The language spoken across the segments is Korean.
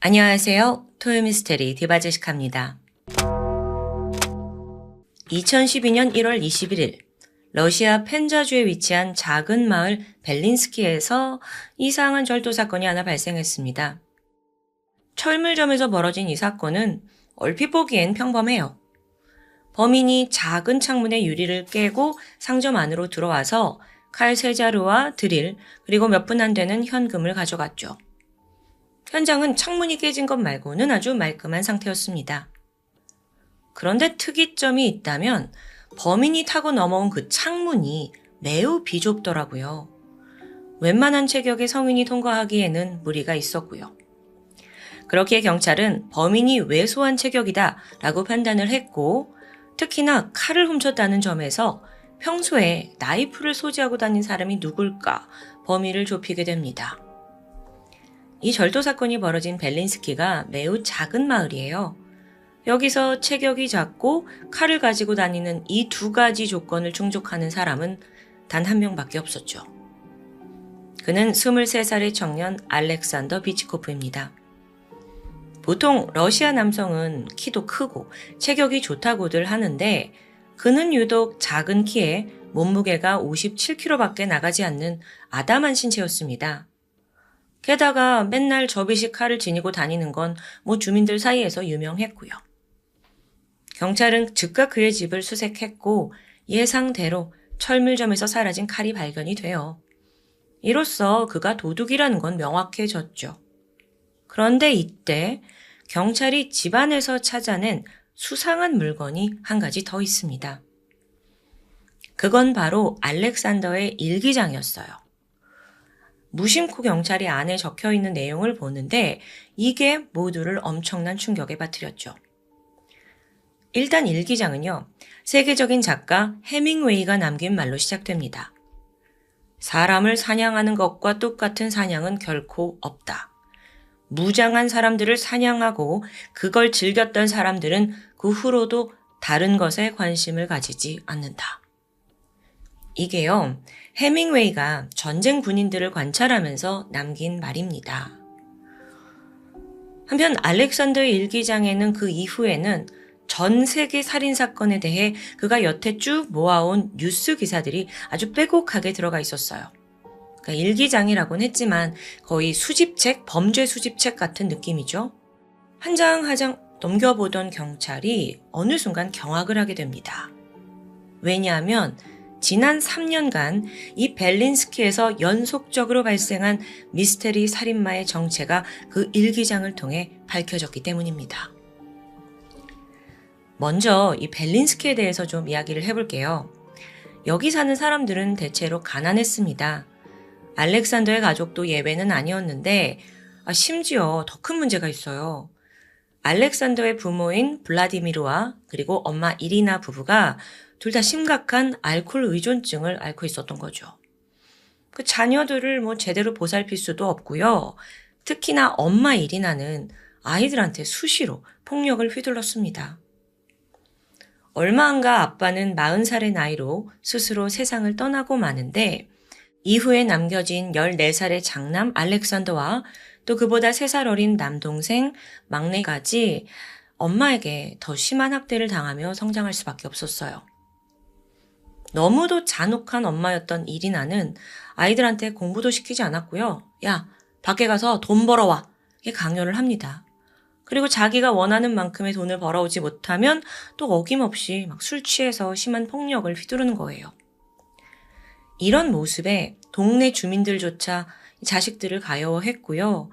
안녕하세요. 토요미스테리 디바제시카입니다. 2012년 1월 21일 러시아 펜자주에 위치한 작은 마을 벨린스키에서 이상한 절도 사건이 하나 발생했습니다. 철물점에서 벌어진 이 사건은 얼핏 보기엔 평범해요. 범인이 작은 창문의 유리를 깨고 상점 안으로 들어와서 칼 3자루와 드릴 그리고 몇 푼 안 되는 현금을 가져갔죠. 현장은 창문이 깨진 것 말고는 아주 말끔한 상태였습니다. 그런데 특이점이 있다면 범인이 타고 넘어온 그 창문이 매우 비좁더라고요. 웬만한 체격의 성인이 통과하기에는 무리가 있었고요. 그렇기에 경찰은 범인이 왜소한 체격이다 라고 판단을 했고, 특히나 칼을 훔쳤다는 점에서 평소에 나이프를 소지하고 다닌 사람이 누굴까 범위를 좁히게 됩니다. 이 절도 사건이 벌어진 벨린스키가 매우 작은 마을이에요. 여기서 체격이 작고 칼을 가지고 다니는 이 2가지 조건을 충족하는 사람은 단 한 명밖에 없었죠. 그는 23살의 청년 알렉산더 비치코프입니다. 보통 러시아 남성은 키도 크고 체격이 좋다고들 하는데, 그는 유독 작은 키에 몸무게가 57kg밖에 나가지 않는 아담한 신체였습니다. 게다가 맨날 접이식 칼을 지니고 다니는 건 주민들 사이에서 유명했고요. 경찰은 즉각 그의 집을 수색했고, 예상대로 철물점에서 사라진 칼이 발견이 돼요. 이로써 그가 도둑이라는 건 명확해졌죠. 그런데 이때 경찰이 집안에서 찾아낸 수상한 물건이 한 가지 더 있습니다. 그건 바로 알렉산더의 일기장이었어요. 무심코 경찰이 안에 적혀있는 내용을 보는데 이게 모두를 엄청난 충격에 빠뜨렸죠. 일단 일기장은요, 세계적인 작가 해밍웨이가 남긴 말로 시작됩니다. 사람을 사냥하는 것과 똑같은 사냥은 결코 없다. 무장한 사람들을 사냥하고 그걸 즐겼던 사람들은 그 후로도 다른 것에 관심을 가지지 않는다. 이게요, 해밍웨이가 전쟁 군인들을 관찰하면서 남긴 말입니다. 한편 알렉산더의 일기장에는 그 이후에는 전 세계 살인사건에 대해 그가 여태 쭉 모아온 뉴스 기사들이 아주 빼곡하게 들어가 있었어요. 그러니까 일기장이라고는 했지만 거의 수집책, 범죄 수집책 같은 느낌이죠. 한 장 한 장 넘겨보던 경찰이 어느 순간 경악을 하게 됩니다. 왜냐하면 지난 3년간 이 벨린스키에서 연속적으로 발생한 미스테리 살인마의 정체가 그 일기장을 통해 밝혀졌기 때문입니다. 먼저 이 벨린스키에 대해서 좀 이야기를 해볼게요. 여기 사는 사람들은 대체로 가난했습니다. 알렉산더의 가족도 예외는 아니었는데 심지어 더 큰 문제가 있어요. 알렉산더의 부모인 블라디미르와 그리고 엄마 이리나 부부가 둘 다 심각한 알코올 의존증을 앓고 있었던 거죠. 그 자녀들을 제대로 보살필 수도 없고요. 특히나 엄마 이리나는 아이들한테 수시로 폭력을 휘둘렀습니다. 얼마 안가 아빠는 40살의 나이로 스스로 세상을 떠나고 마는데, 이후에 남겨진 14살의 장남 알렉산더와 또 그보다 3살 어린 남동생 막내까지 엄마에게 더 심한 학대를 당하며 성장할 수밖에 없었어요. 너무도 잔혹한 엄마였던 이리나는 아이들한테 공부도 시키지 않았고요. 야, 밖에 가서 돈 벌어와. 이렇게 강요를 합니다. 그리고 자기가 원하는 만큼의 돈을 벌어오지 못하면 또 어김없이 술 취해서 심한 폭력을 휘두르는 거예요. 이런 모습에 동네 주민들조차 자식들을 가여워했고요.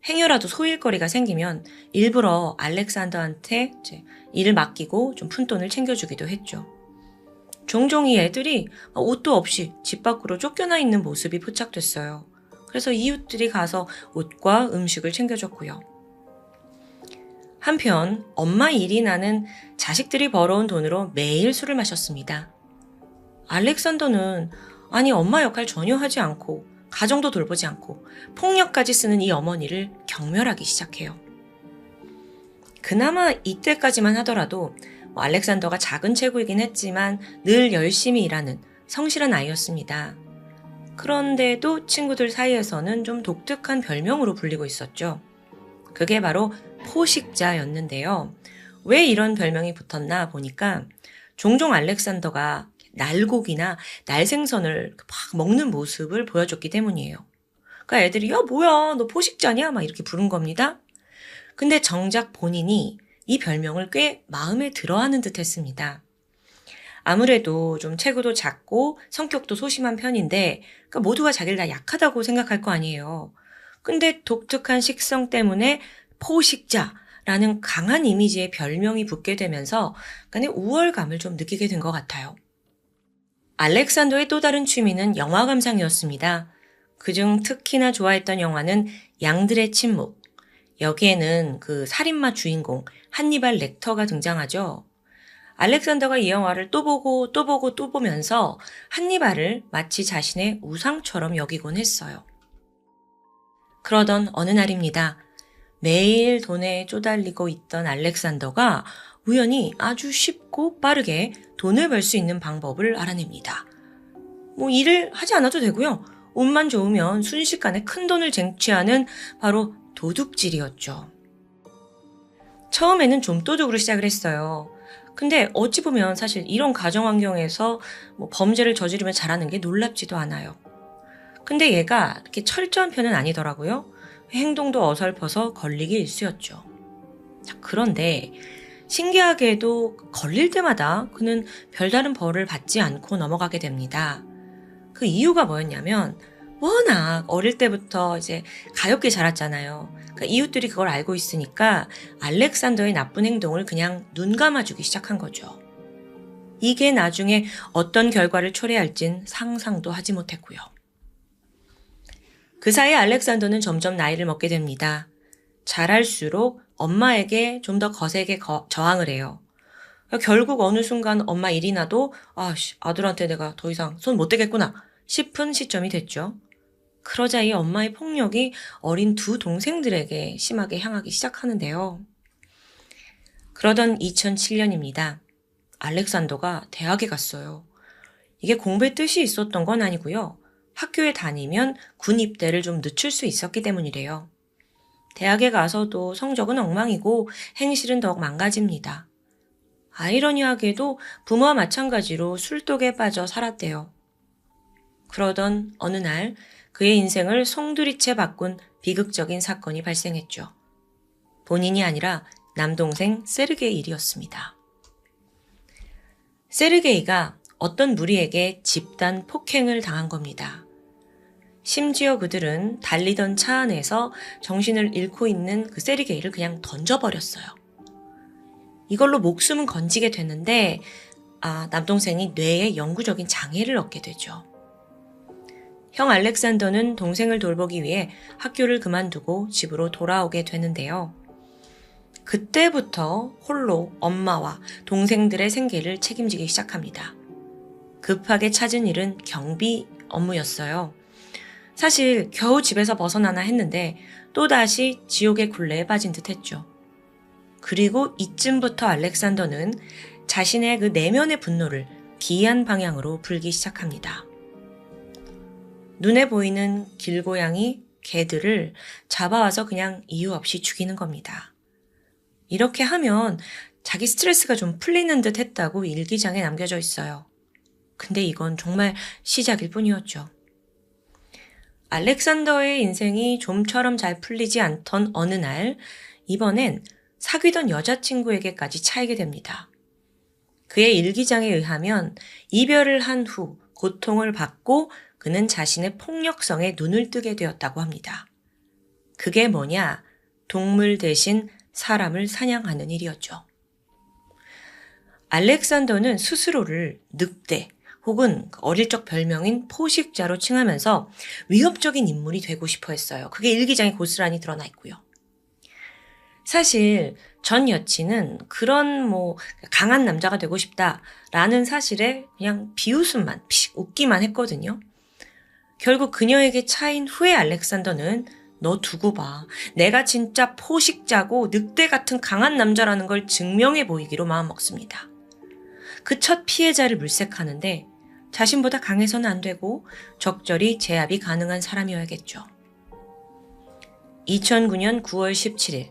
행여라도 소일거리가 생기면 일부러 알렉산더한테 일을 맡기고 좀 푼돈을 챙겨주기도 했죠. 종종 이 애들이 옷도 없이 집 밖으로 쫓겨나 있는 모습이 포착됐어요. 그래서 이웃들이 가서 옷과 음식을 챙겨줬고요. 한편 엄마 이리나는 자식들이 벌어온 돈으로 매일 술을 마셨습니다. 알렉산더는 엄마 역할 전혀 하지 않고 가정도 돌보지 않고 폭력까지 쓰는 이 어머니를 경멸하기 시작해요. 그나마 이때까지만 하더라도 알렉산더가 작은 체구이긴 했지만 늘 열심히 일하는 성실한 아이였습니다. 그런데도 친구들 사이에서는 좀 독특한 별명으로 불리고 있었죠. 그게 바로 포식자였는데요. 왜 이런 별명이 붙었나 보니까 종종 알렉산더가 날고기나 날생선을 막 먹는 모습을 보여줬기 때문이에요. 그러니까 애들이 야 뭐야 너 포식자냐 막 이렇게 부른 겁니다. 근데 정작 본인이 이 별명을 꽤 마음에 들어하는 듯 했습니다. 아무래도 좀 체구도 작고 성격도 소심한 편인데 그러니까 모두가 자기를 다 약하다고 생각할 거 아니에요. 근데 독특한 식성 때문에 포식자라는 강한 이미지의 별명이 붙게 되면서 약간의 우월감을 좀 느끼게 된 것 같아요. 알렉산더의 또 다른 취미는 영화 감상이었습니다. 그중 특히나 좋아했던 영화는 양들의 침묵. 여기에는 그 살인마 주인공 한니발 렉터가 등장하죠. 알렉산더가 이 영화를 또 보고 또 보고 또 보면서 한니발을 마치 자신의 우상처럼 여기곤 했어요. 그러던 어느 날입니다. 매일 돈에 쪼달리고 있던 알렉산더가 우연히 아주 쉽고 빠르게 돈을 벌 수 있는 방법을 알아냅니다. 일을 하지 않아도 되고요. 옷만 좋으면 순식간에 큰 돈을 쟁취하는 바로 도둑질이었죠. 처음에는 좀도둑으로 시작을 했어요. 근데 어찌 보면 사실 이런 가정 환경에서 범죄를 저지르면 잘하는 게 놀랍지도 않아요. 근데 얘가 이렇게 철저한 편은 아니더라고요. 행동도 어설퍼서 걸리기 일쑤였죠. 자, 그런데 신기하게도 걸릴 때마다 그는 별다른 벌을 받지 않고 넘어가게 됩니다. 그 이유가 뭐였냐면 워낙 어릴 때부터 이제 가엾게 자랐잖아요. 그러니까 이웃들이 그걸 알고 있으니까 알렉산더의 나쁜 행동을 그냥 눈 감아주기 시작한 거죠. 이게 나중에 어떤 결과를 초래할진 상상도 하지 못했고요. 그 사이 알렉산더는 점점 나이를 먹게 됩니다. 자랄수록 엄마에게 좀 더 거세게 저항을 해요. 결국 어느 순간 엄마 일이 나도 아들한테 내가 더 이상 손 못 대겠구나 싶은 시점이 됐죠. 그러자 이 엄마의 폭력이 어린 두 동생들에게 심하게 향하기 시작하는데요. 그러던 2007년입니다. 알렉산더가 대학에 갔어요. 이게 공부에 뜻이 있었던 건 아니고요. 학교에 다니면 군 입대를 좀 늦출 수 있었기 때문이래요. 대학에 가서도 성적은 엉망이고 행실은 더욱 망가집니다. 아이러니하게도 부모와 마찬가지로 술독에 빠져 살았대요. 그러던 어느 날 그의 인생을 송두리째 바꾼 비극적인 사건이 발생했죠. 본인이 아니라 남동생 세르게이 일이었습니다. 세르게이가 어떤 무리에게 집단 폭행을 당한 겁니다. 심지어 그들은 달리던 차 안에서 정신을 잃고 있는 그 세르게이를 그냥 던져버렸어요. 이걸로 목숨은 건지게 됐는데 남동생이 뇌에 영구적인 장애를 얻게 되죠. 형 알렉산더는 동생을 돌보기 위해 학교를 그만두고 집으로 돌아오게 되는데요. 그때부터 홀로 엄마와 동생들의 생계를 책임지기 시작합니다. 급하게 찾은 일은 경비 업무였어요. 사실 겨우 집에서 벗어나나 했는데 또다시 지옥의 굴레에 빠진 듯 했죠. 그리고 이쯤부터 알렉산더는 자신의 그 내면의 분노를 기이한 방향으로 불기 시작합니다. 눈에 보이는 길고양이, 개들을 잡아와서 그냥 이유 없이 죽이는 겁니다. 이렇게 하면 자기 스트레스가 좀 풀리는 듯 했다고 일기장에 남겨져 있어요. 근데 이건 정말 시작일 뿐이었죠. 알렉산더의 인생이 좀처럼 잘 풀리지 않던 어느 날, 이번엔 사귀던 여자친구에게까지 차이게 됩니다. 그의 일기장에 의하면 이별을 한 후 고통을 받고 그는 자신의 폭력성에 눈을 뜨게 되었다고 합니다. 그게 뭐냐? 동물 대신 사람을 사냥하는 일이었죠. 알렉산더는 스스로를 늑대 혹은 어릴 적 별명인 포식자로 칭하면서 위협적인 인물이 되고 싶어 했어요. 그게 일기장에 고스란히 드러나 있고요. 사실 전 여친은 그런 강한 남자가 되고 싶다라는 사실에 그냥 비웃음만 픽 웃기만 했거든요. 결국 그녀에게 차인 후에 알렉산더는 너 두고 봐. 내가 진짜 포식자고 늑대 같은 강한 남자라는 걸 증명해 보이기로 마음먹습니다. 그 첫 피해자를 물색하는데 자신보다 강해서는 안 되고 적절히 제압이 가능한 사람이어야겠죠. 2009년 9월 17일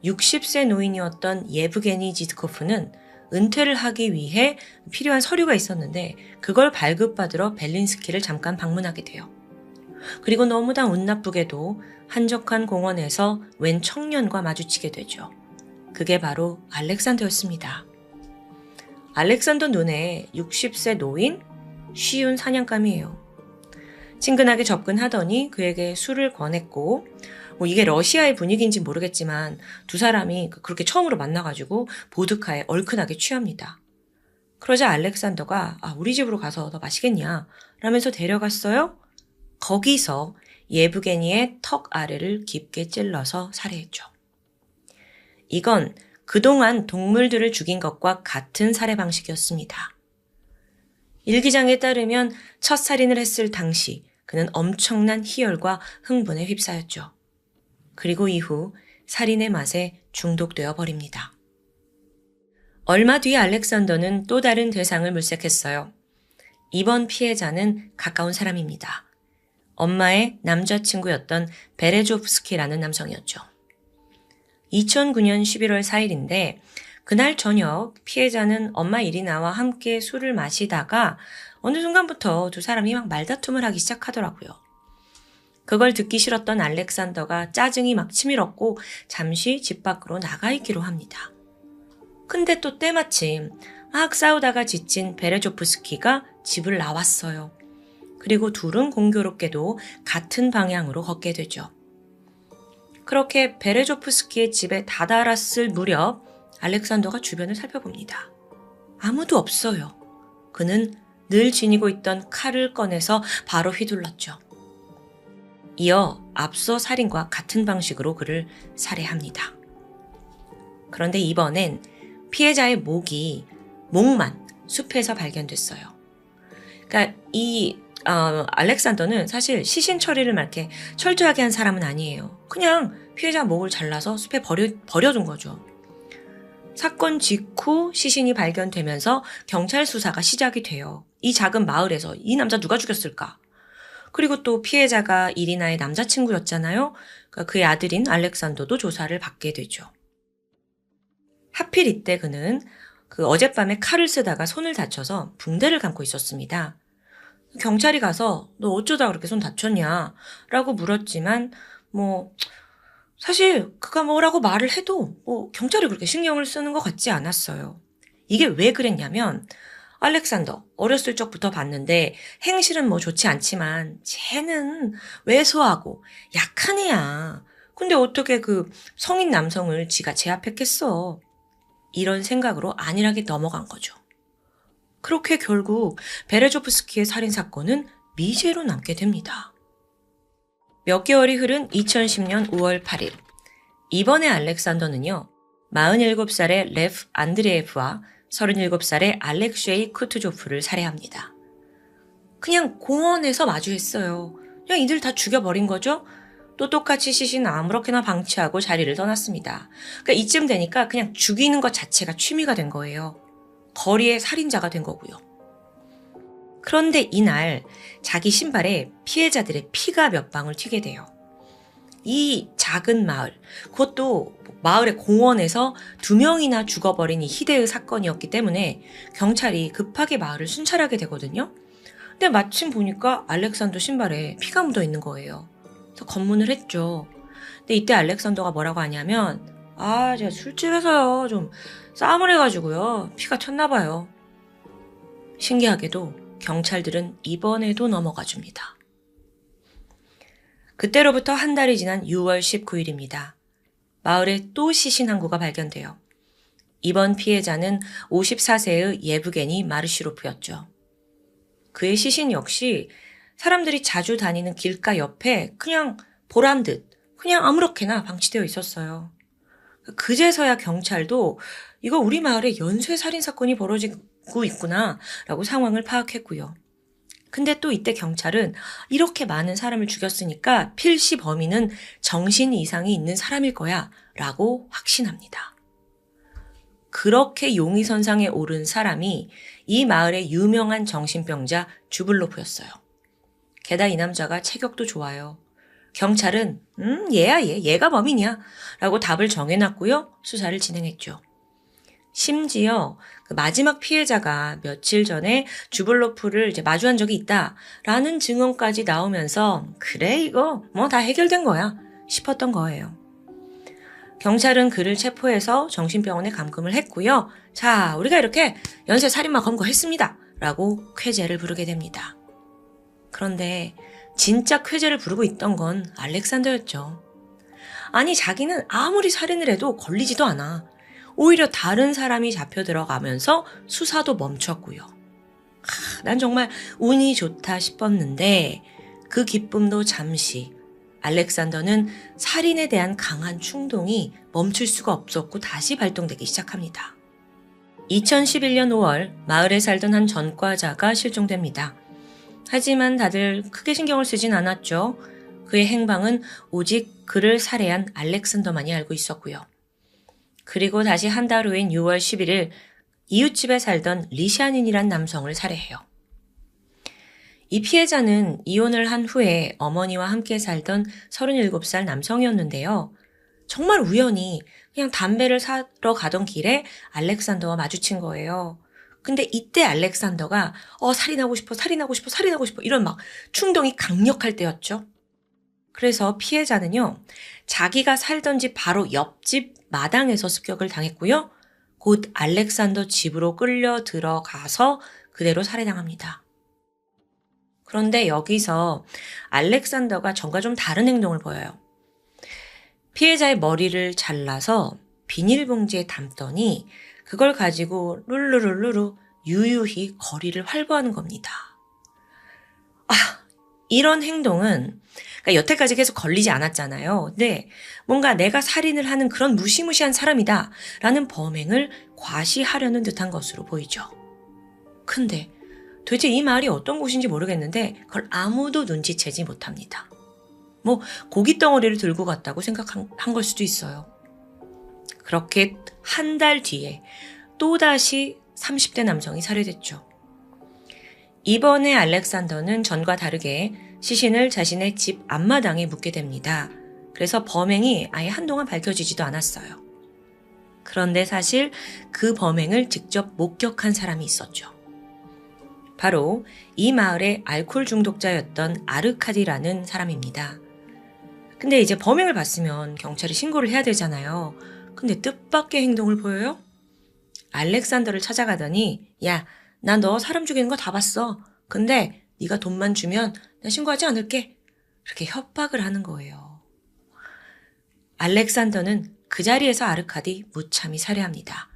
60세 노인이었던 예브게니 지드코프는 은퇴를 하기 위해 필요한 서류가 있었는데 그걸 발급받으러 벨린스키를 잠깐 방문하게 돼요. 그리고 너무나 운 나쁘게도 한적한 공원에서 웬 청년과 마주치게 되죠. 그게 바로 알렉산더였습니다. 알렉산더 눈에 60세 노인, 쉬운 사냥감이에요. 친근하게 접근하더니 그에게 술을 권했고 이게 러시아의 분위기인지 모르겠지만 두 사람이 그렇게 처음으로 만나가지고 보드카에 얼큰하게 취합니다. 그러자 알렉산더가 우리 집으로 가서 너 마시겠냐 라면서 데려갔어요. 거기서 예브게니의 턱 아래를 깊게 찔러서 살해했죠. 이건 그동안 동물들을 죽인 것과 같은 살해 방식이었습니다. 일기장에 따르면 첫 살인을 했을 당시 그는 엄청난 희열과 흥분에 휩싸였죠. 그리고 이후 살인의 맛에 중독되어 버립니다. 얼마 뒤 알렉산더는 또 다른 대상을 물색했어요. 이번 피해자는 가까운 사람입니다. 엄마의 남자친구였던 베레조프스키라는 남성이었죠. 2009년 11월 4일인데 그날 저녁 피해자는 엄마 이리나와 함께 술을 마시다가 어느 순간부터 두 사람이 막 말다툼을 하기 시작하더라고요. 그걸 듣기 싫었던 알렉산더가 짜증이 막 치밀었고 잠시 집 밖으로 나가 있기로 합니다. 근데 또 때마침 막 싸우다가 지친 베레조프스키가 집을 나왔어요. 그리고 둘은 공교롭게도 같은 방향으로 걷게 되죠. 그렇게 베레조프스키의 집에 다다랐을 무렵 알렉산더가 주변을 살펴봅니다. 아무도 없어요. 그는 늘 지니고 있던 칼을 꺼내서 바로 휘둘렀죠. 이어 앞서 살인과 같은 방식으로 그를 살해합니다. 그런데 이번엔 피해자의 목만 숲에서 발견됐어요. 그러니까 알렉산더는 사실 시신 처리를 막 이렇게 철저하게 한 사람은 아니에요. 그냥 피해자 목을 잘라서 숲에 버려둔 거죠. 사건 직후 시신이 발견되면서 경찰 수사가 시작이 돼요. 이 작은 마을에서 이 남자 누가 죽였을까? 그리고 또 피해자가 이리나의 남자친구였잖아요. 그러니까 그의 아들인 알렉산더도 조사를 받게 되죠. 하필 이때 그는 어젯밤에 칼을 쓰다가 손을 다쳐서 붕대를 감고 있었습니다. 경찰이 가서 너 어쩌다 그렇게 손 다쳤냐? 라고 물었지만 사실 그가 뭐라고 말을 해도 경찰이 그렇게 신경을 쓰는 것 같지 않았어요. 이게 왜 그랬냐면 알렉산더 어렸을 적부터 봤는데 행실은 좋지 않지만 쟤는 왜소하고 약한 애야. 근데 어떻게 그 성인 남성을 지가 제압했겠어. 이런 생각으로 안일하게 넘어간 거죠. 그렇게 결국 베레조프스키의 살인사건은 미제로 남게 됩니다. 몇 개월이 흐른 2010년 5월 8일 이번에 알렉산더는요. 47살의 레프 안드레예프와 37살의 알렉쉐이 쿠투조프를 살해합니다. 그냥 공원에서 마주했어요. 그냥 이들 다 죽여버린 거죠. 또 똑같이 시신 아무렇게나 방치하고 자리를 떠났습니다. 그러니까 이쯤 되니까 그냥 죽이는 것 자체가 취미가 된 거예요. 거리의 살인자가 된 거고요. 그런데 이날 자기 신발에 피해자들의 피가 몇 방울 튀게 돼요. 이 작은 마을, 그것도 마을의 공원에서 2명이나 죽어버린 이 희대의 사건이었기 때문에 경찰이 급하게 마을을 순찰하게 되거든요. 근데 마침 보니까 알렉산더 신발에 피가 묻어 있는 거예요. 그래서 검문을 했죠. 근데 이때 알렉산더가 뭐라고 하냐면 제가 술집에서요 좀 싸움을 해가지고요 피가 튀었나 봐요. 신기하게도 경찰들은 이번에도 넘어가 줍니다. 그때로부터 한 달이 지난 6월 19일입니다. 마을에 또 시신 한 구가 발견돼요. 이번 피해자는 54세의 예브게니 마르시로프였죠. 그의 시신 역시 사람들이 자주 다니는 길가 옆에 그냥 보란듯 그냥 아무렇게나 방치되어 있었어요. 그제서야 경찰도 이거 우리 마을에 연쇄살인사건이 벌어지고 있구나 라고 상황을 파악했고요. 근데 또 이때 경찰은 이렇게 많은 사람을 죽였으니까 필시 범인은 정신 이상이 있는 사람일 거야 라고 확신합니다. 그렇게 용의선상에 오른 사람이 이 마을의 유명한 정신병자 주블로프였어요. 게다가 이 남자가 체격도 좋아요. 경찰은 얘야 얘가 범인이야 라고 답을 정해놨고요. 수사를 진행했죠. 심지어 그 마지막 피해자가 며칠 전에 주블로프를 이제 마주한 적이 있다라는 증언까지 나오면서 그래 이거 뭐 다 해결된 거야 싶었던 거예요. 경찰은 그를 체포해서 정신병원에 감금을 했고요. 자, 우리가 이렇게 연쇄살인마 검거했습니다 라고 쾌재를 부르게 됩니다. 그런데 진짜 쾌재를 부르고 있던 건 알렉산더였죠. 아니 자기는 아무리 살인을 해도 걸리지도 않아. 오히려 다른 사람이 잡혀 들어가면서 수사도 멈췄고요. 난 정말 운이 좋다 싶었는데 그 기쁨도 잠시. 알렉산더는 살인에 대한 강한 충동이 멈출 수가 없었고 다시 발동되기 시작합니다. 2011년 5월 마을에 살던 한 전과자가 실종됩니다. 하지만 다들 크게 신경을 쓰진 않았죠. 그의 행방은 오직 그를 살해한 알렉산더만이 알고 있었고요. 그리고 다시 한 달 후인 6월 11일 이웃집에 살던 리샤닌이란 남성을 살해해요. 이 피해자는 이혼을 한 후에 어머니와 함께 살던 37살 남성이었는데요. 정말 우연히 그냥 담배를 사러 가던 길에 알렉산더와 마주친 거예요. 근데 이때 알렉산더가 살인하고 싶어 이런 막 충동이 강력할 때였죠. 그래서 피해자는요. 자기가 살던 집 바로 옆집 마당에서 습격을 당했고요. 곧 알렉산더 집으로 끌려 들어가서 그대로 살해당합니다. 그런데 여기서 알렉산더가 전과 좀 다른 행동을 보여요. 피해자의 머리를 잘라서 비닐봉지에 담더니 그걸 가지고 룰루룰루루 유유히 거리를 활보하는 겁니다. 이런 행동은 그러니까 여태까지 계속 걸리지 않았잖아요. 근데 뭔가 내가 살인을 하는 그런 무시무시한 사람이다 라는 범행을 과시하려는 듯한 것으로 보이죠. 근데 도대체 이 마을이 어떤 곳인지 모르겠는데 그걸 아무도 눈치채지 못합니다. 뭐 고깃덩어리를 들고 갔다고 생각한 걸 수도 있어요. 그렇게 한 달 뒤에 또다시 30대 남성이 살해됐죠. 이번에 알렉산더는 전과 다르게 시신을 자신의 집 앞마당에 묻게 됩니다. 그래서 범행이 아예 한동안 밝혀지지도 않았어요. 그런데 사실 그 범행을 직접 목격한 사람이 있었죠. 바로 이 마을의 알코올 중독자였던 아르카디라는 사람입니다. 근데 이제 범행을 봤으면 경찰에 신고를 해야 되잖아요. 근데 뜻밖의 행동을 보여요? 알렉산더를 찾아가더니 야, 나 너 사람 죽이는 거 다 봤어. 근데 네가 돈만 주면 나 신고하지 않을게. 이렇게 협박을 하는 거예요. 알렉산더는 그 자리에서 아르카디 무참히 살해합니다.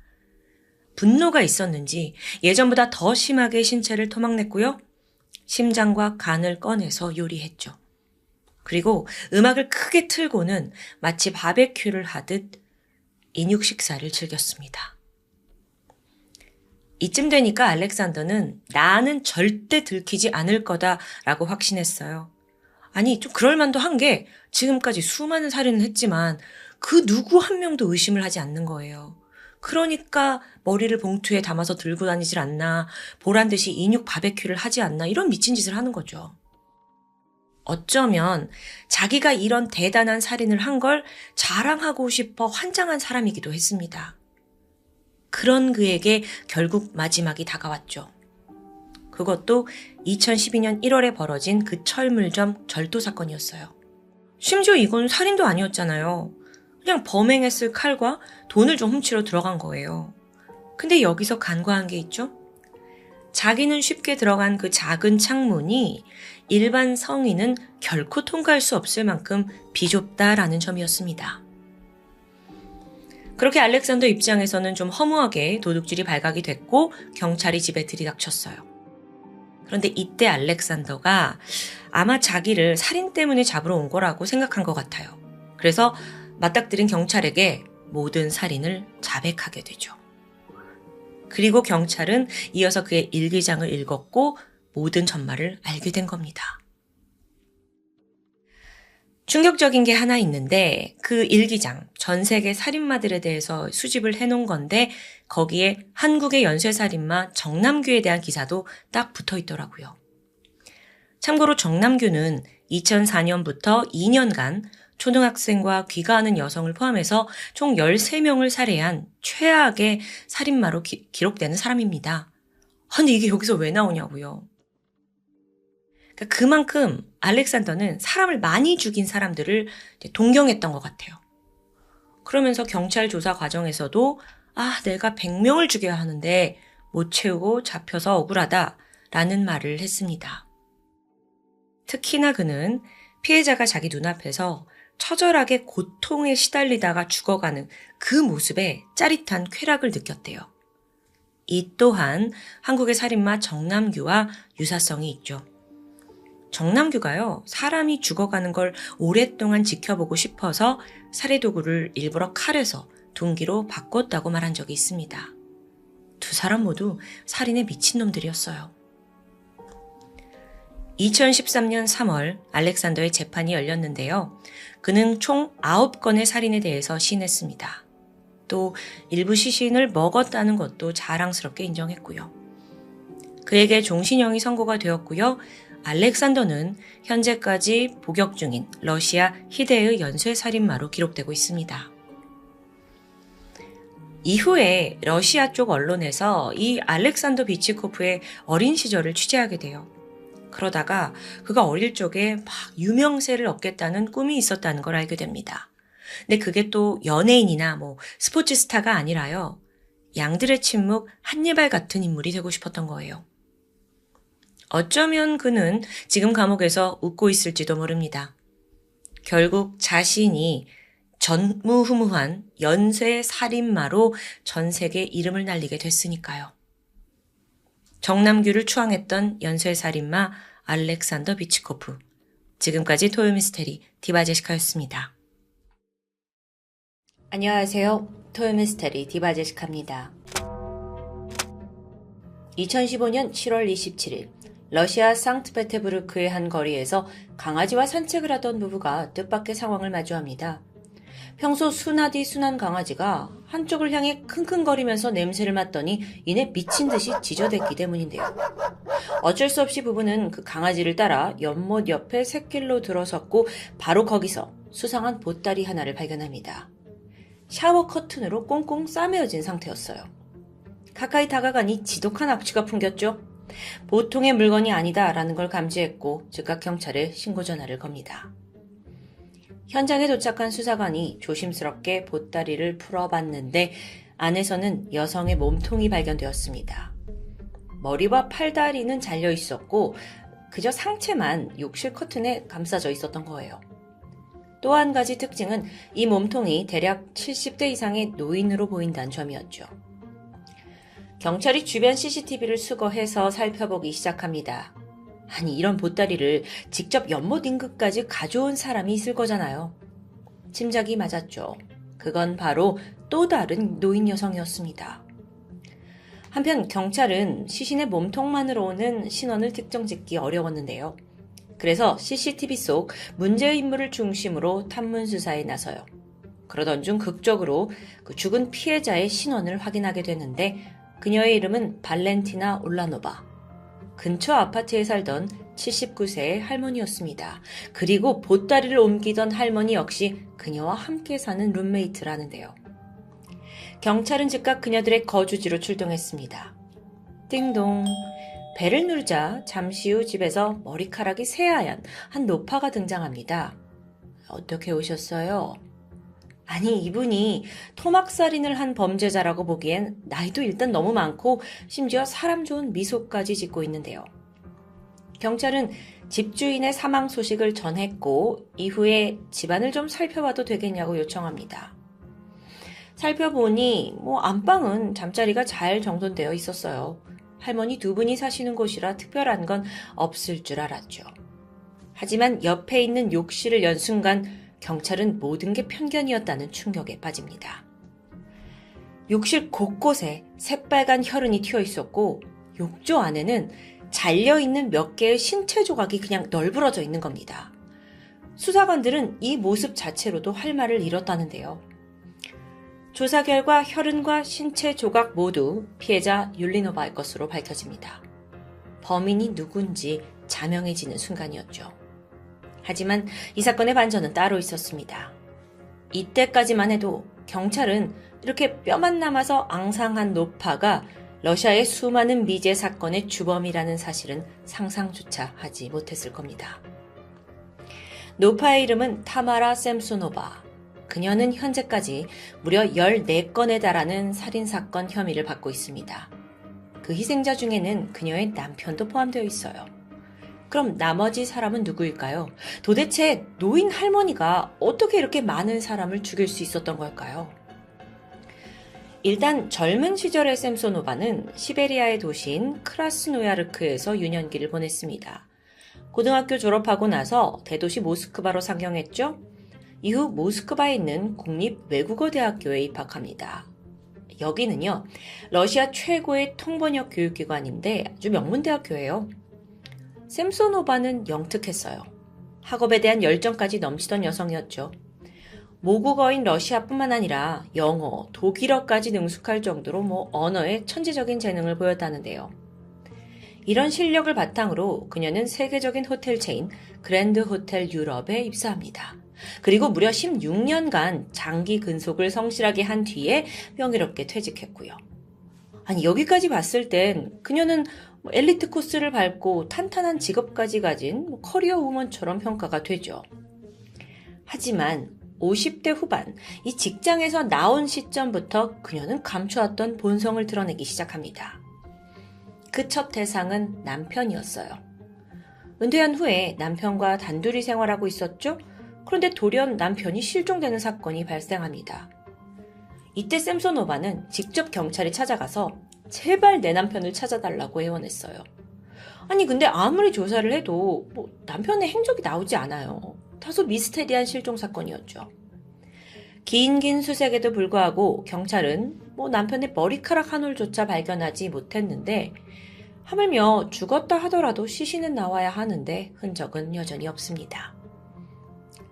분노가 있었는지 예전보다 더 심하게 신체를 토막냈고요. 심장과 간을 꺼내서 요리했죠. 그리고 음악을 크게 틀고는 마치 바베큐를 하듯 인육 식사를 즐겼습니다. 이쯤 되니까 알렉산더는 나는 절대 들키지 않을 거다라고 확신했어요. 아니 좀 그럴만도 한 게 지금까지 수많은 살인을 했지만 그 누구 한 명도 의심을 하지 않는 거예요. 그러니까 머리를 봉투에 담아서 들고 다니질 않나, 보란듯이 인육 바베큐를 하지 않나 이런 미친 짓을 하는 거죠. 어쩌면 자기가 이런 대단한 살인을 한 걸 자랑하고 싶어 환장한 사람이기도 했습니다. 그런 그에게 결국 마지막이 다가왔죠. 그것도 2012년 1월에 벌어진 그 철물점 절도 사건이었어요. 심지어 이건 살인도 아니었잖아요. 그냥 범행했을 칼과 돈을 좀 훔치러 들어간 거예요. 근데 여기서 간과한 게 있죠? 자기는 쉽게 들어간 그 작은 창문이 일반 성인은 결코 통과할 수 없을 만큼 비좁다라는 점이었습니다. 그렇게 알렉산더 입장에서는 좀 허무하게 도둑질이 발각이 됐고 경찰이 집에 들이닥쳤어요. 그런데 이때 알렉산더가 아마 자기를 살인 때문에 잡으러 온 거라고 생각한 것 같아요. 그래서 맞닥뜨린 경찰에게 모든 살인을 자백하게 되죠. 그리고 경찰은 이어서 그의 일기장을 읽었고 모든 전말을 알게 된 겁니다. 충격적인 게 하나 있는데 그 일기장, 전 세계 살인마들에 대해서 수집을 해놓은 건데 거기에 한국의 연쇄살인마 정남규에 대한 기사도 딱 붙어 있더라고요. 참고로 정남규는 2004년부터 2년간 초등학생과 귀가하는 여성을 포함해서 총 13명을 살해한 최악의 살인마로 기록되는 사람입니다. 근데 이게 여기서 왜 나오냐고요. 그러니까 그만큼 알렉산더는 사람을 많이 죽인 사람들을 동경했던 것 같아요. 그러면서 경찰 조사 과정에서도 내가 100명을 죽여야 하는데 못 채우고 잡혀서 억울하다라는 말을 했습니다. 특히나 그는 피해자가 자기 눈앞에서 처절하게 고통에 시달리다가 죽어가는 그 모습에 짜릿한 쾌락을 느꼈대요. 이 또한 한국의 살인마 정남규와 유사성이 있죠. 정남규가요, 사람이 죽어가는 걸 오랫동안 지켜보고 싶어서 살해도구를 일부러 칼에서 둔기로 바꿨다고 말한 적이 있습니다. 두 사람 모두 살인에 미친놈들이었어요. 2013년 3월 알렉산더의 재판이 열렸는데요. 그는 총 9건의 살인에 대해서 시인했습니다. 또 일부 시신을 먹었다는 것도 자랑스럽게 인정했고요. 그에게 종신형이 선고가 되었고요. 알렉산더는 현재까지 복역 중인 러시아 희대의 연쇄살인마로 기록되고 있습니다. 이후에 러시아 쪽 언론에서 이 알렉산더 비치코프의 어린 시절을 취재하게 돼요. 그러다가 그가 어릴 적에 막 유명세를 얻겠다는 꿈이 있었다는 걸 알게 됩니다. 근데 그게 또 연예인이나 스포츠 스타가 아니라요. 양들의 침묵 한니발 같은 인물이 되고 싶었던 거예요. 어쩌면 그는 지금 감옥에서 웃고 있을지도 모릅니다. 결국 자신이 전무후무한 연쇄 살인마로 전 세계 이름을 날리게 됐으니까요. 정남규를 추앙했던 연쇄 살인마 알렉산더 비치코프. 지금까지 토요미스테리 디바제시카였습니다. 안녕하세요. 토요미스테리 디바제시카입니다. 2015년 7월 27일 러시아 상트페테부르크의 한 거리에서 강아지와 산책을 하던 부부가 뜻밖의 상황을 마주합니다. 평소 순하디 순한 강아지가 한쪽을 향해 킁킁거리면서 냄새를 맡더니 이내 미친 듯이 짖어댔기 때문인데요. 어쩔 수 없이 부부는 그 강아지를 따라 연못 옆에 샛길로 들어섰고 바로 거기서 수상한 보따리 하나를 발견합니다. 샤워 커튼으로 꽁꽁 싸매어진 상태였어요. 가까이 다가가니 지독한 악취가 풍겼죠. 보통의 물건이 아니다라는 걸 감지했고 즉각 경찰에 신고 전화를 겁니다. 현장에 도착한 수사관이 조심스럽게 보따리를 풀어봤는데 안에서는 여성의 몸통이 발견되었습니다. 머리와 팔다리는 잘려 있었고 그저 상체만 욕실 커튼에 감싸져 있었던 거예요. 또 한 가지 특징은 이 몸통이 대략 70대 이상의 노인으로 보인다는 점이었죠. 경찰이 주변 CCTV를 수거해서 살펴보기 시작합니다. 아니, 이런 보따리를 직접 연못 인근까지 가져온 사람이 있을 거잖아요. 짐작이 맞았죠. 그건 바로 또 다른 노인 여성이었습니다. 한편 경찰은 시신의 몸통만으로는 신원을 특정짓기 어려웠는데요. 그래서 CCTV 속 문제의 인물을 중심으로 탐문 수사에 나서요. 그러던 중 극적으로 그 죽은 피해자의 신원을 확인하게 되는데 그녀의 이름은 발렌티나 올라노바. 근처 아파트에 살던 79세의 할머니였습니다. 그리고 보따리를 옮기던 할머니 역시 그녀와 함께 사는 룸메이트라는데요. 경찰은 즉각 그녀들의 거주지로 출동했습니다. 띵동. 벨을 누르자 잠시 후 집에서 머리카락이 새하얀 한 노파가 등장합니다. 어떻게 오셨어요? 아니, 이분이 토막살인을 한 범죄자라고 보기엔 나이도 일단 너무 많고 심지어 사람 좋은 미소까지 짓고 있는데요. 경찰은 집주인의 사망 소식을 전했고 이후에 집안을 좀 살펴봐도 되겠냐고 요청합니다. 살펴보니 안방은 잠자리가 잘 정돈되어 있었어요. 할머니 두 분이 사시는 곳이라 특별한 건 없을 줄 알았죠. 하지만 옆에 있는 욕실을 연 순간 경찰은 모든 게 편견이었다는 충격에 빠집니다. 욕실 곳곳에 새빨간 혈흔이 튀어 있었고 욕조 안에는 잘려있는 몇 개의 신체 조각이 그냥 널브러져 있는 겁니다. 수사관들은 이 모습 자체로도 할 말을 잃었다는데요. 조사 결과 혈흔과 신체 조각 모두 피해자 율리노바의 것으로 밝혀집니다. 범인이 누군지 자명해지는 순간이었죠. 하지만 이 사건의 반전은 따로 있었습니다. 이때까지만 해도 경찰은 이렇게 뼈만 남아서 앙상한 노파가 러시아의 수많은 미제 사건의 주범이라는 사실은 상상조차 하지 못했을 겁니다. 노파의 이름은 타마라 셈소노바. 그녀는 현재까지 무려 14건에 달하는 살인사건 혐의를 받고 있습니다. 그 희생자 중에는 그녀의 남편도 포함되어 있어요. 그럼 나머지 사람은 누구일까요? 도대체 노인 할머니가 어떻게 이렇게 많은 사람을 죽일 수 있었던 걸까요? 일단 젊은 시절의 셈소노바는 시베리아의 도시인 크라스노야르크에서 유년기를 보냈습니다. 고등학교 졸업하고 나서 대도시 모스크바로 상경했죠. 이후 모스크바에 있는 국립외국어대학교에 입학합니다. 여기는요, 러시아 최고의 통번역 교육기관인데 아주 명문대학교예요. 셈소노바는 영특했어요. 학업에 대한 열정까지 넘치던 여성이었죠. 모국어인 러시아뿐만 아니라 영어, 독일어까지 능숙할 정도로 언어에 천재적인 재능을 보였다는데요. 이런 실력을 바탕으로 그녀는 세계적인 호텔 체인 그랜드 호텔 유럽에 입사합니다. 그리고 무려 16년간 장기 근속을 성실하게 한 뒤에 명예롭게 퇴직했고요. 아니, 여기까지 봤을 땐 그녀는 엘리트 코스를 밟고 탄탄한 직업까지 가진 커리어 우먼처럼 평가가 되죠. 하지만 50대 후반, 이 직장에서 나온 시점부터 그녀는 감춰왔던 본성을 드러내기 시작합니다. 그 첫 대상은 남편이었어요. 은퇴한 후에 남편과 단둘이 생활하고 있었죠? 그런데 돌연 남편이 실종되는 사건이 발생합니다. 이때 셈소노바는 직접 경찰에 찾아가서 제발 내 남편을 찾아달라고 애원했어요. 아니 근데 아무리 조사를 해도 남편의 행적이 나오지 않아요. 다소 미스테리한 실종 사건이었죠. 긴 수색에도 불구하고 경찰은 남편의 머리카락 한 올조차 발견하지 못했는데 하물며 죽었다 하더라도 시신은 나와야 하는데 흔적은 여전히 없습니다.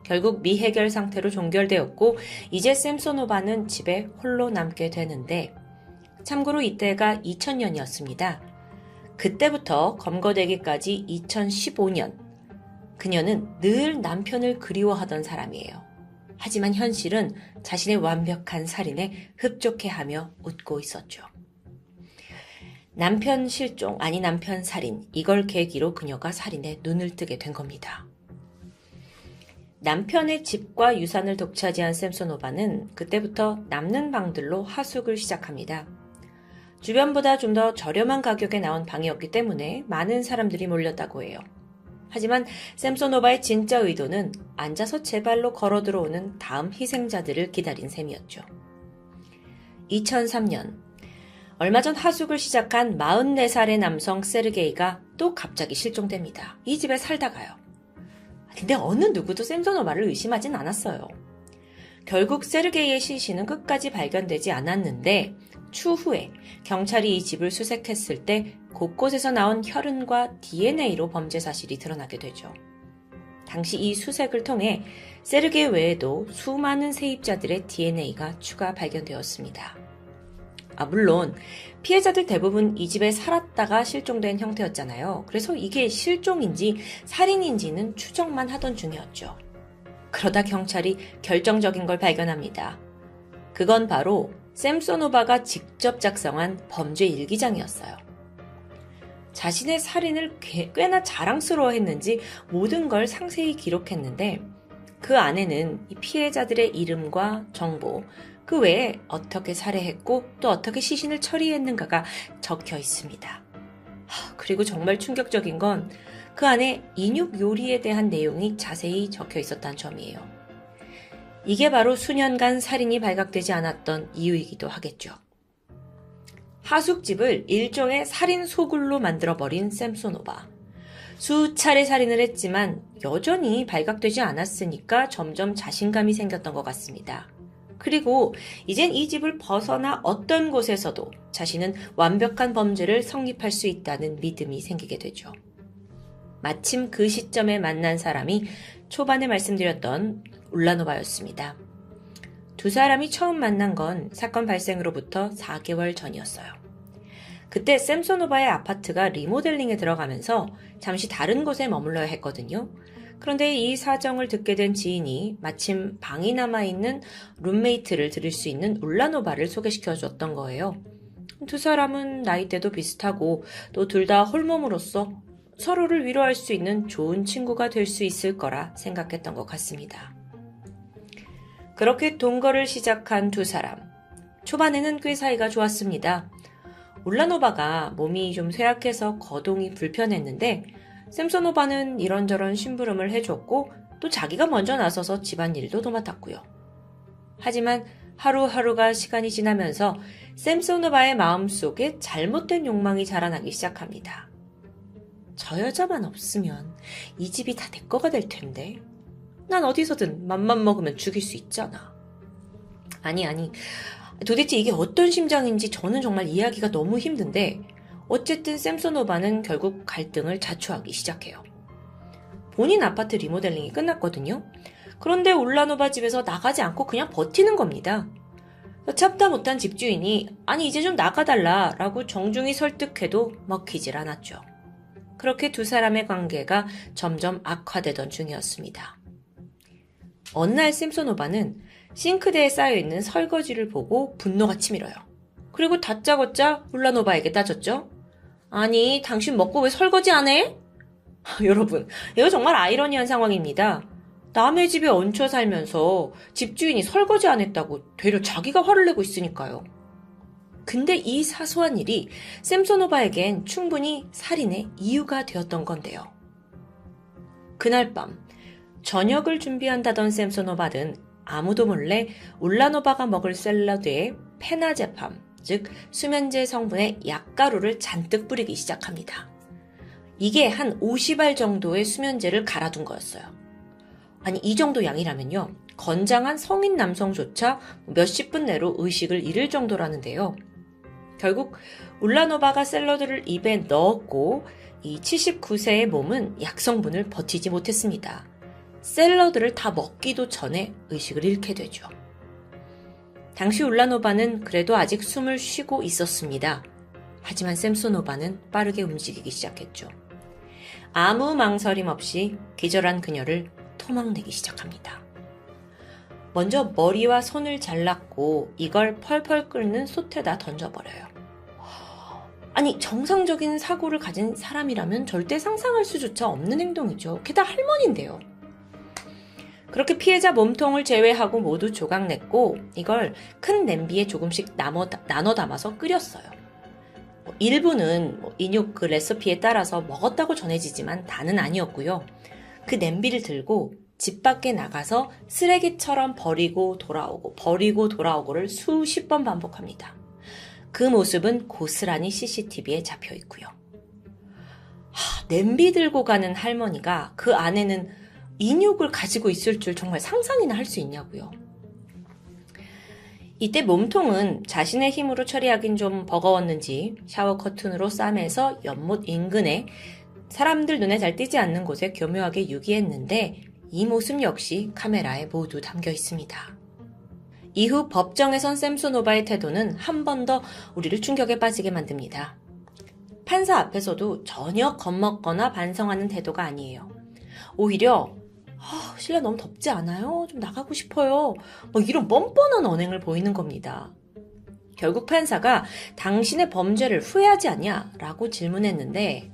결국 미해결 상태로 종결되었고 이제 셈소노바는 집에 홀로 남게 되는데 참고로 이때가 2000년이었습니다. 그때부터 검거되기까지 2015년 그녀는 늘 남편을 그리워하던 사람이에요. 하지만 현실은 자신의 완벽한 살인에 흡족해하며 웃고 있었죠. 남편 실종, 아니 남편 살인, 이걸 계기로 그녀가 살인에 눈을 뜨게 된 겁니다. 남편의 집과 유산을 독차지한 셈소노바는 그때부터 남는 방들로 하숙을 시작합니다. 주변보다 좀 더 저렴한 가격에 나온 방이었기 때문에 많은 사람들이 몰렸다고 해요. 하지만 셈소노바의 진짜 의도는 앉아서 제 발로 걸어 들어오는 다음 희생자들을 기다린 셈이었죠. 2003년 얼마 전 하숙을 시작한 44살의 남성 세르게이가 또 갑자기 실종됩니다. 이 집에 살다가요. 근데 어느 누구도 셈소노바를 의심하진 않았어요. 결국 세르게이의 시신은 끝까지 발견되지 않았는데 추후에 경찰이 이 집을 수색했을 때 곳곳에서 나온 혈흔과 DNA로 범죄 사실이 드러나게 되죠. 당시 이 수색을 통해 세르게이 외에도 수많은 세입자들의 DNA가 추가 발견되었습니다. 물론 피해자들 대부분 이 집에 살았다가 실종된 형태였잖아요. 그래서 이게 실종인지 살인인지는 추정만 하던 중이었죠. 그러다 경찰이 결정적인 걸 발견합니다. 그건 바로 셈소노바가 직접 작성한 범죄 일기장이었어요. 자신의 살인을 꽤나 자랑스러워했는지 모든 걸 상세히 기록했는데 그 안에는 이 피해자들의 이름과 정보, 그 외에 어떻게 살해했고 또 어떻게 시신을 처리했는가가 적혀 있습니다. 그리고 정말 충격적인 건 그 안에 인육 요리에 대한 내용이 자세히 적혀 있었다는 점이에요. 이게 바로 수년간 살인이 발각되지 않았던 이유이기도 하겠죠. 하숙집을 일종의 살인 소굴로 만들어버린 셈소노바. 수차례 살인을 했지만 여전히 발각되지 않았으니까 점점 자신감이 생겼던 것 같습니다. 그리고 이젠 이 집을 벗어나 어떤 곳에서도 자신은 완벽한 범죄를 성립할 수 있다는 믿음이 생기게 되죠. 마침 그 시점에 만난 사람이 초반에 말씀드렸던 울라노바였습니다. 두 사람이 처음 만난 건 사건 발생으로부터 4개월 전이었어요. 그때 셈소노바의 아파트가 리모델링에 들어가면서 잠시 다른 곳에 머물러야 했거든요. 그런데 이 사정을 듣게 된 지인이 마침 방이 남아있는 룸메이트를 들일 수 있는 울라노바를 소개시켜 줬던 거예요. 두 사람은 나이대도 비슷하고 또 둘 다 홀몸으로서 서로를 위로할 수 있는 좋은 친구가 될 수 있을 거라 생각했던 것 같습니다. 그렇게 동거를 시작한 두 사람. 초반에는 꽤 사이가 좋았습니다. 울라노바가 몸이 좀 쇠약해서 거동이 불편했는데 샘소노바는 이런저런 심부름을 해줬고 또 자기가 먼저 나서서 집안일도 도맡았고요. 하지만 하루하루가 시간이 지나면서 샘소노바의 마음속에 잘못된 욕망이 자라나기 시작합니다. 저 여자만 없으면 이 집이 다 내 거가 될 텐데. 난 어디서든 맘만 먹으면 죽일 수 있잖아. 아니. 도대체 이게 어떤 심정인지 저는 정말 이해하기가 너무 힘든데 어쨌든 샘소노바는 결국 갈등을 자초하기 시작해요. 본인 아파트 리모델링이 끝났거든요. 그런데 울라노바 집에서 나가지 않고 그냥 버티는 겁니다. 참다 못한 집주인이 아니 이제 좀 나가달라 라고 정중히 설득해도 먹히질 않았죠. 그렇게 두 사람의 관계가 점점 악화되던 중이었습니다. 어느 날 샘소노바는 싱크대에 쌓여있는 설거지를 보고 분노가 치밀어요. 그리고 다짜고짜 울라노바에게 따졌죠. 아니 당신 먹고 왜 설거지 안 해? 여러분 이거 정말 아이러니한 상황입니다. 남의 집에 얹혀 살면서 집주인이 설거지 안 했다고 되려 자기가 화를 내고 있으니까요. 근데 이 사소한 일이 샘소노바에겐 충분히 살인의 이유가 되었던 건데요. 그날 밤 저녁을 준비한다던 샘소노바는 아무도 몰래 울라노바가 먹을 샐러드에 페나제팜, 즉 수면제 성분의 약가루를 잔뜩 뿌리기 시작합니다. 이게 한 50알 정도의 수면제를 갈아둔 거였어요. 아니 이 정도 양이라면요. 건장한 성인 남성조차 몇십 분 내로 의식을 잃을 정도라는데요. 결국 울라노바가 샐러드를 입에 넣었고 이 79세의 몸은 약성분을 버티지 못했습니다. 샐러드를 다 먹기도 전에 의식을 잃게 되죠. 당시 울라노바는 그래도 아직 숨을 쉬고 있었습니다. 하지만 샘소노바는 빠르게 움직이기 시작했죠. 아무 망설임 없이 기절한 그녀를 토막내기 시작합니다. 먼저 머리와 손을 잘랐고 이걸 펄펄 끓는 솥에다 던져버려요. 아니 정상적인 사고를 가진 사람이라면 절대 상상할 수조차 없는 행동이죠. 게다가 할머니인데요. 그렇게 피해자 몸통을 제외하고 모두 조각냈고 이걸 큰 냄비에 조금씩 나눠 담아서 끓였어요. 일부는 인육 그 레시피에 따라서 먹었다고 전해지지만 다는 아니었고요. 그 냄비를 들고 집 밖에 나가서 쓰레기처럼 버리고 돌아오고를 수십 번 반복합니다. 그 모습은 고스란히 CCTV에 잡혀 있고요. 냄비 들고 가는 할머니가 그 안에는 인육을 가지고 있을 줄 정말 상상이나 할 수 있냐고요. 이때 몸통은 자신의 힘으로 처리하긴 좀 버거웠는지 샤워 커튼으로 싸매서 연못 인근에 사람들 눈에 잘 띄지 않는 곳에 교묘하게 유기했는데 이 모습 역시 카메라에 모두 담겨 있습니다. 이후 법정에선 샘소노바의 태도는 한 번 더 우리를 충격에 빠지게 만듭니다. 판사 앞에서도 전혀 겁먹거나 반성하는 태도가 아니에요. 오히려 실내 너무 덥지 않아요? 좀 나가고 싶어요. 이런 뻔뻔한 언행을 보이는 겁니다. 결국 판사가 당신의 범죄를 후회하지 않냐? 라고 질문했는데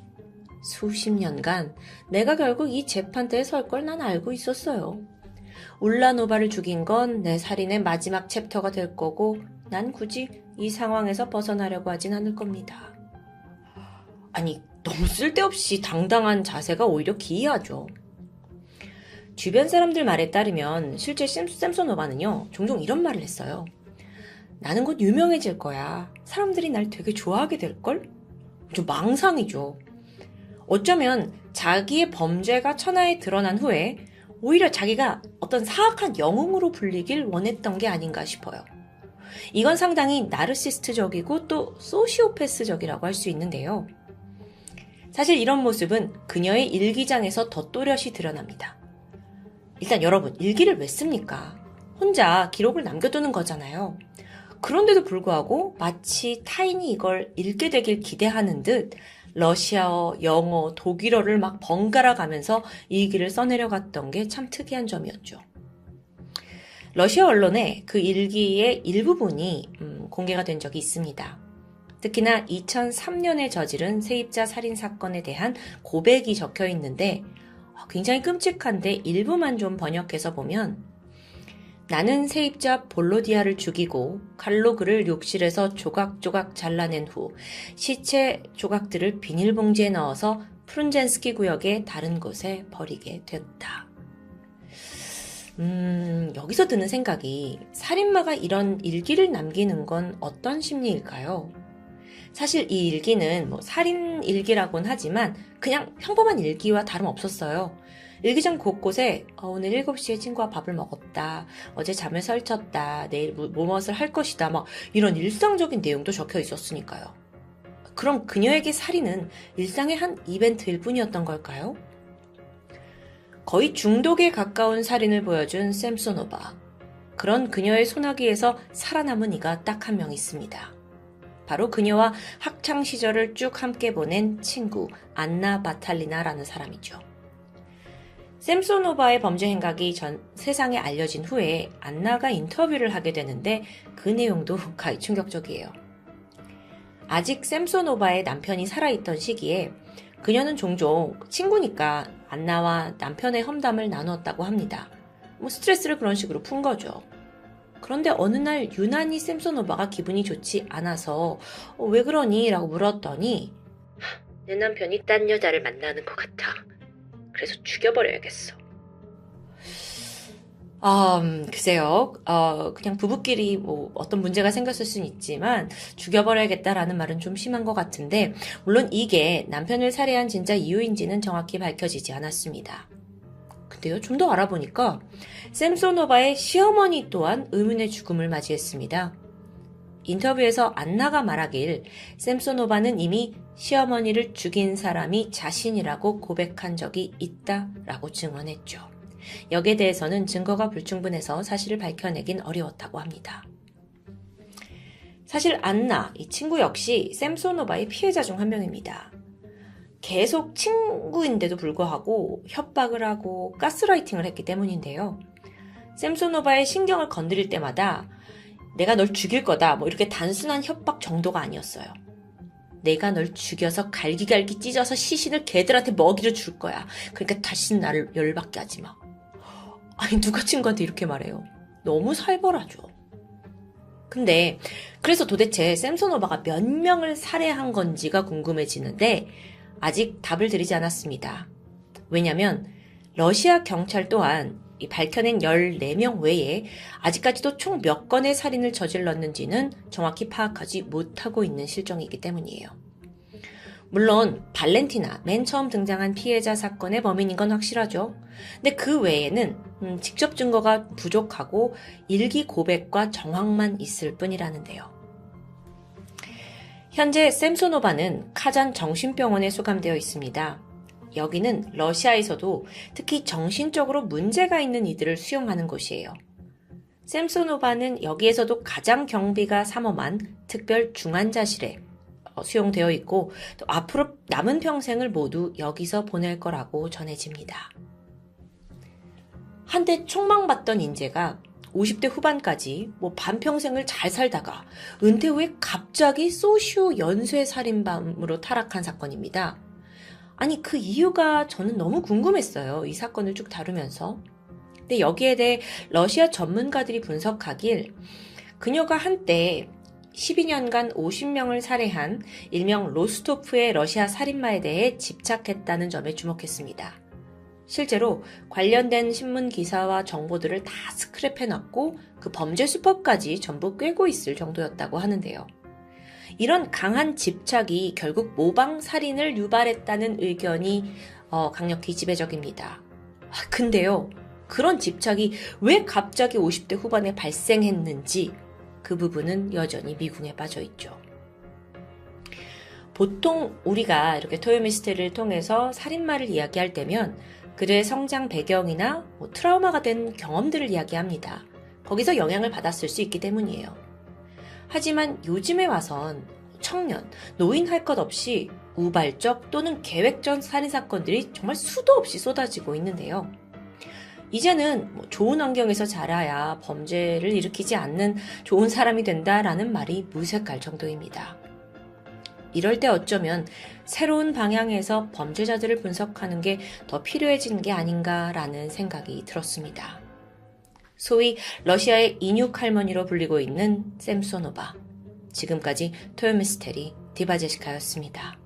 수십 년간 내가 결국 이 재판대에 설 걸 난 알고 있었어요. 울라노바를 죽인 건 내 살인의 마지막 챕터가 될 거고 난 굳이 이 상황에서 벗어나려고 하진 않을 겁니다. 아니 너무 쓸데없이 당당한 자세가 오히려 기이하죠. 주변 사람들 말에 따르면 실제 샘소노바는요 종종 이런 말을 했어요. 나는 곧 유명해질 거야. 사람들이 날 되게 좋아하게 될걸? 좀 망상이죠. 어쩌면 자기의 범죄가 천하에 드러난 후에 오히려 자기가 어떤 사악한 영웅으로 불리길 원했던 게 아닌가 싶어요. 이건 상당히 나르시스트적이고 또 소시오패스적이라고 할 수 있는데요. 사실 이런 모습은 그녀의 일기장에서 더 또렷이 드러납니다. 일단 여러분, 일기를 왜 씁니까? 혼자 기록을 남겨두는 거잖아요. 그런데도 불구하고 마치 타인이 이걸 읽게 되길 기대하는 듯 러시아어, 영어, 독일어를 막 번갈아 가면서 일기를 써내려갔던 게 참 특이한 점이었죠. 러시아 언론에 그 일기의 일부분이 공개가 된 적이 있습니다. 특히나 2003년에 저지른 세입자 살인 사건에 대한 고백이 적혀 있는데 굉장히 끔찍한데 일부만 좀 번역해서 보면 나는 세입자 볼로디아를 죽이고 칼로 그를 욕실에서 조각조각 잘라낸 후 시체 조각들을 비닐봉지에 넣어서 프룬젠스키 구역의 다른 곳에 버리게 됐다. 여기서 드는 생각이 살인마가 이런 일기를 남기는 건 어떤 심리일까요? 사실 이 일기는 살인 일기라고는 하지만 그냥 평범한 일기와 다름없었어요. 일기장 곳곳에 오늘 7시에 친구와 밥을 먹었다. 어제 잠을 설쳤다. 내일 무엇을 할 것이다. 막 이런 일상적인 내용도 적혀 있었으니까요. 그럼 그녀에게 살인은 일상의 한 이벤트일 뿐이었던 걸까요? 거의 중독에 가까운 살인을 보여준 샘소노바. 그런 그녀의 소나기에서 살아남은 이가 딱 한 명 있습니다. 바로 그녀와 학창시절을 쭉 함께 보낸 친구 안나 바탈리나라는 사람이죠. 샘소노바의 범죄 행각이 전 세상에 알려진 후에 안나가 인터뷰를 하게 되는데 그 내용도 가히 충격적이에요. 아직 샘소노바의 남편이 살아있던 시기에 그녀는 종종 친구니까 안나와 남편의 험담을 나눴다고 합니다. 스트레스를 그런 식으로 푼 거죠. 그런데 어느 날 유난히 샘소노바가 기분이 좋지 않아서 왜 그러니? 라고 물었더니 내 남편이 딴 여자를 만나는 것 같아. 그래서 죽여버려야겠어. 글쎄요. 그냥 부부끼리 어떤 문제가 생겼을 수는 있지만 죽여버려야겠다라는 말은 좀 심한 것 같은데 물론 이게 남편을 살해한 진짜 이유인지는 정확히 밝혀지지 않았습니다. 근데요, 좀 더 알아보니까 샘소노바의 시어머니 또한 의문의 죽음을 맞이했습니다. 인터뷰에서 안나가 말하길 샘소노바는 이미 시어머니를 죽인 사람이 자신이라고 고백한 적이 있다라고 증언했죠. 여기에 대해서는 증거가 불충분해서 사실을 밝혀내긴 어려웠다고 합니다. 사실 안나, 이 친구 역시 샘소노바의 피해자 중 한 명입니다. 계속 친구인데도 불구하고 협박을 하고 가스라이팅을 했기 때문인데요. 샘소노바의 신경을 건드릴 때마다 내가 널 죽일 거다 이렇게 단순한 협박 정도가 아니었어요. 내가 널 죽여서 갈기갈기 찢어서 시신을 걔들한테 먹이를 줄 거야. 그러니까 다시는 나를 열받게 하지 마. 아니 누가 친구한테 이렇게 말해요. 너무 살벌하죠. 근데 그래서 도대체 샘소노바가 몇 명을 살해한 건지가 궁금해지는데 아직 답을 드리지 않았습니다. 왜냐면 러시아 경찰 또한 이 밝혀낸 14명 외에 아직까지도 총 몇 건의 살인을 저질렀는지는 정확히 파악하지 못하고 있는 실정이기 때문이에요. 물론 발렌티나, 맨 처음 등장한 피해자 사건의 범인인 건 확실하죠. 근데 그 외에는 직접 증거가 부족하고 일기 고백과 정황만 있을 뿐이라는데요. 현재 샘소노바는 카잔 정신병원에 수감되어 있습니다. 여기는 러시아에서도 특히 정신적으로 문제가 있는 이들을 수용하는 곳이에요. 샘소노바는 여기에서도 가장 경비가 삼엄한 특별 중환자실에 수용되어 있고 또 앞으로 남은 평생을 모두 여기서 보낼 거라고 전해집니다. 한때 촉망받던 인재가 50대 후반까지 반평생을 잘 살다가 은퇴 후에 갑자기 소시오 연쇄 살인범으로 타락한 사건입니다. 아니 그 이유가 저는 너무 궁금했어요. 이 사건을 쭉 다루면서. 근데 여기에 대해 러시아 전문가들이 분석하길 그녀가 한때 12년간 50명을 살해한 일명 로스토프의 러시아 살인마에 대해 집착했다는 점에 주목했습니다. 실제로 관련된 신문 기사와 정보들을 다 스크랩해놨고 그 범죄 수법까지 전부 꿰고 있을 정도였다고 하는데요. 이런 강한 집착이 결국 모방 살인을 유발했다는 의견이 강력히 지배적입니다. 근데요, 그런 집착이 왜 갑자기 50대 후반에 발생했는지 그 부분은 여전히 미궁에 빠져 있죠. 보통 우리가 이렇게 토요미스테리를 통해서 살인마를 이야기할 때면 그들의 성장 배경이나 트라우마가 된 경험들을 이야기합니다. 거기서 영향을 받았을 수 있기 때문이에요. 하지만 요즘에 와선 청년, 노인 할 것 없이 우발적 또는 계획적 살인사건들이 정말 수도 없이 쏟아지고 있는데요. 이제는 좋은 환경에서 자라야 범죄를 일으키지 않는 좋은 사람이 된다라는 말이 무색할 정도입니다. 이럴 때 어쩌면 새로운 방향에서 범죄자들을 분석하는 게 더 필요해지는 게 아닌가라는 생각이 들었습니다. 소위 러시아의 인육 할머니로 불리고 있는 샘소노바. 지금까지 토요미스테리 디바제시카였습니다.